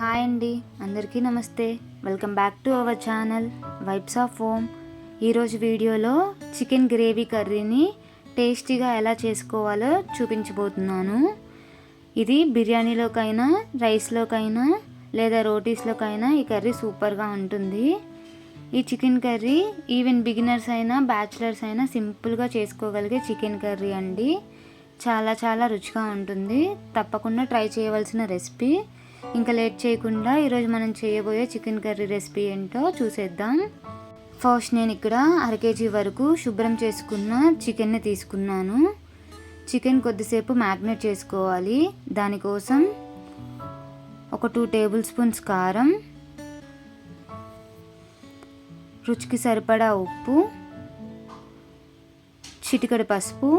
Hi అండి, అందరికీ నమస్తే. Welcome back to our channel vibes of home. ఈరోజు వీడియోలో చికెన్ గ్రేవీ కర్రీని టేస్టీగా ఎలా చేసుకోవాలో చూపించబోతున్నాను. ఇది బిర్యానీలోకైనా, రైస్లోకైనా లేదా రోటీస్లోకైనా ఈ కర్రీ సూపర్గా ఉంటుంది. ఈ చికెన్ కర్రీ ఈవెన్ బిగినర్స్ అయినా బ్యాచిలర్స్ అయినా సింపుల్గా చేసుకోగలిగే చికెన్ కర్రీ అండి. చాలా చాలా రుచిగా ఉంటుంది. తప్పకుండా ట్రై చేయవలసిన రెసిపీ. ఇంకా లేట్ చేయకుండా ఈరోజు మనం చేయబోయే చికెన్ కర్రీ రెసిపీ ఏంటో చూసేద్దాం. ఫస్ట్ నేను ఇక్కడ 1/2 kg వరకు శుభ్రం చేసుకున్న చికెన్ని తీసుకున్నాను. చికెన్ కొద్దిసేపు మ్యాగ్నేట్ చేసుకోవాలి. దానికోసం ఒక 2 టేబుల్ స్పూన్స్ కారం, రుచికి సరిపడా ఉప్పు, చిటికెడు పసుపు,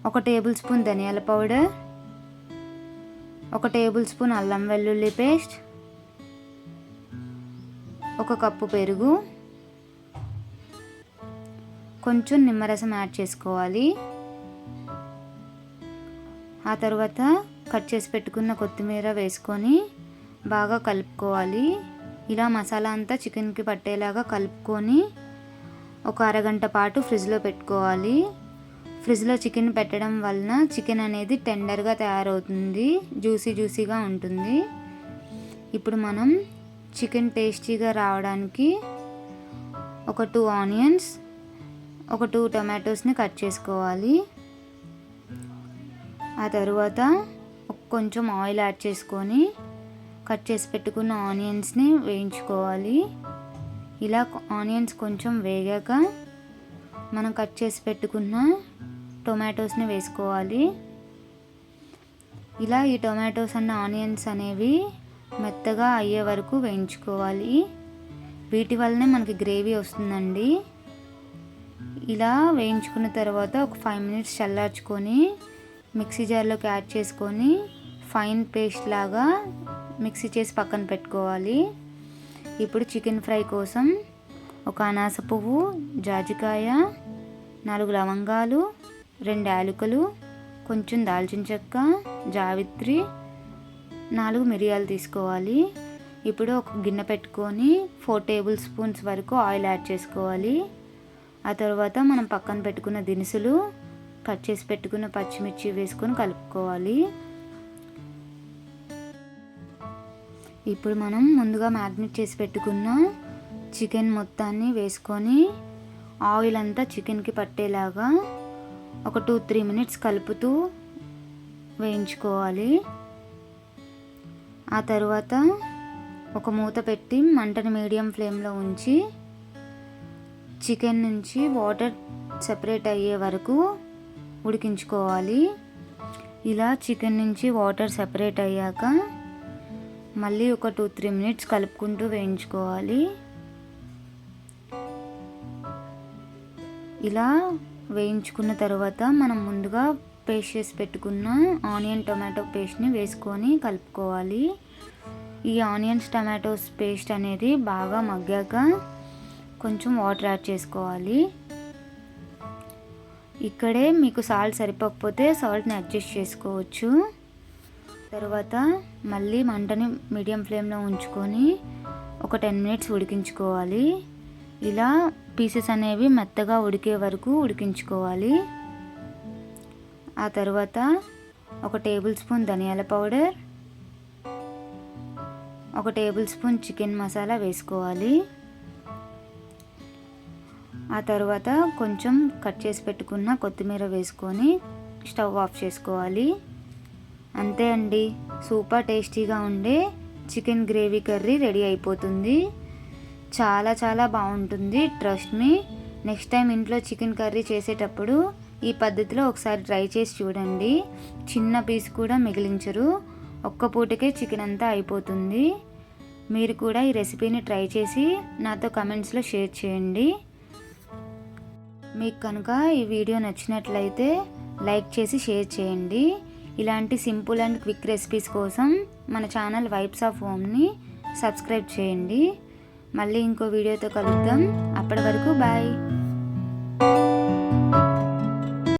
1 టేబుల్ స్పూన్ ధనియాల పౌడర్, 1 టేబుల్ స్పూన్ అల్లం వెల్లుల్లి పేస్ట్, 1 కప్పు పెరుగు, కొంచెం నిమ్మరసం యాడ్ చేసుకోవాలి. ఆ తర్వాత కట్ చేసి పెట్టుకున్న కొత్తిమీర వేసుకొని బాగా కలుపుకోవాలి. ఇలా మసాలా అంతా చికెన్కి పట్టేలాగా కలుపుకొని ఒక అరగంట పాటు ఫ్రిడ్జ్లో పెట్టుకోవాలి. ఫ్రిడ్జ్లో చికెన్ పెట్టడం వలన చికెన్ అనేది టెండర్గా తయారవుతుంది, జ్యూసీగా ఉంటుంది. ఇప్పుడు మనం చికెన్ టేస్టీగా రావడానికి ఒక 2 ఆనియన్స్, ఒక 2 టమాటోస్ని కట్ చేసుకోవాలి. ఆ తర్వాత కొంచెం ఆయిల్ యాడ్ చేసుకొని కట్ చేసి పెట్టుకున్న ఆనియన్స్ని వేయించుకోవాలి. ఇలా ఆనియన్స్ కొంచెం వేగాక మనం కట్ చేసి పెట్టుకున్న టొమాటోస్ని వేసుకోవాలి. ఇలా ఈ టొమాటోస్ అండ్ ఆనియన్స్ అనేవి మెత్తగా అయ్యే వరకు వేయించుకోవాలి. వీటి వల్లనే మనకి గ్రేవీ వస్తుందండి. ఇలా వేయించుకున్న తర్వాత ఒక 5 minutes చల్లార్చుకొని మిక్సీ జార్లోకి యాడ్ చేసుకొని ఫైన్ పేస్ట్ లాగా మిక్సీ చేసి పక్కన పెట్టుకోవాలి. ఇప్పుడు చికెన్ ఫ్రై కోసం ఒక అనాస పువ్వు, జాజికాయ, 4 లవంగాలు, 2 యాలకులు, కొంచెం దాల్చిన చెక్క, జావిత్రి, 4 మిరియాలు తీసుకోవాలి. ఇప్పుడు ఒక గిన్నె పెట్టుకొని 4 టేబుల్ స్పూన్స్ వరకు ఆయిల్ యాడ్ చేసుకోవాలి. ఆ తర్వాత మనం పక్కన పెట్టుకున్న దినుసులు, కట్ చేసి పెట్టుకున్న పచ్చిమిర్చి వేసుకొని కలుపుకోవాలి. ఇప్పుడు మనం ముందుగా మ్యాగ్నేట్ చేసి పెట్టుకున్న చికెన్ మొత్తాన్ని వేసుకొని ఆయిల్ అంతా చికెన్కి పట్టేలాగా ఒక 2-3 minutes కలుపుతూ వేయించుకోవాలి. ఆ తర్వాత ఒక మూత పెట్టి మంటని మీడియం ఫ్లేమ్లో ఉంచి చికెన్ నుంచి వాటర్ సెపరేట్ అయ్యే వరకు ఉడికించుకోవాలి. ఇలా చికెన్ నుంచి వాటర్ సెపరేట్ అయ్యాక మళ్ళీ ఒక 2-3 minutes కలుపుకుంటూ వేయించుకోవాలి. ఇలా వేయించుకున్న తర్వాత మనం ముందుగా పేస్ట్ చేసి పెట్టుకున్న ఆనియన్ టొమాటో పేస్ట్ని వేసుకొని కలుపుకోవాలి. ఈ ఆనియన్స్ టమాటోస్ పేస్ట్ అనేది బాగా మగ్గాక కొంచెం వాటర్ యాడ్ చేసుకోవాలి. ఇక్కడే మీకు సాల్ట్ సరిపోకపోతే సాల్ట్ని అడ్జస్ట్ చేసుకోవచ్చు. తర్వాత మళ్ళీ మంటని మీడియం ఫ్లేమ్లో ఉంచుకొని ఒక 10 minutes ఉడికించుకోవాలి. ఇలా పీసెస్ అనేవి మెత్తగా ఉడికే వరకు ఉడికించుకోవాలి. ఆ తర్వాత 1 టేబుల్ స్పూన్ ధనియాల powder, 1 table spoon chicken masala వేసుకోవాలి. ఆ తర్వాత కొంచెం కట్ చేసి పెట్టుకున్న కొత్తిమీర వేసుకొని స్టవ్ ఆఫ్ చేసుకోవాలి. అంతే అండి, సూపర్ టేస్టీగా ఉండే చికెన్ గ్రేవీ కర్రీ రెడీ అయిపోతుంది. చాలా చాలా బాగుంటుంది, ట్రస్ట్ మీ. నెక్స్ట్ టైం ఇంట్లో చికెన్ కర్రీ చేసేటప్పుడు ఈ పద్ధతిలో ఒకసారి ట్రై చేసి చూడండి. చిన్న పీస్ కూడా మిగిలించరు, ఒక్క పూటకే చికెన్ అంతా అయిపోతుంది. మీరు కూడా ఈ రెసిపీని ట్రై చేసి నాతో కమెంట్స్లో షేర్ చేయండి. మీకు కనుక ఈ వీడియో నచ్చినట్లయితే లైక్ చేసి షేర్ చేయండి. ఇలాంటి సింపుల్ అండ్ క్విక్ రెసిపీస్ కోసం మన ఛానల్ వైబ్స్ ఆఫ్ హోమ్ని సబ్స్క్రైబ్ చేయండి. మళ్ళీ ఇంకో వీడియోతో కలుద్దాం. అప్పటి వరకు బాయ్.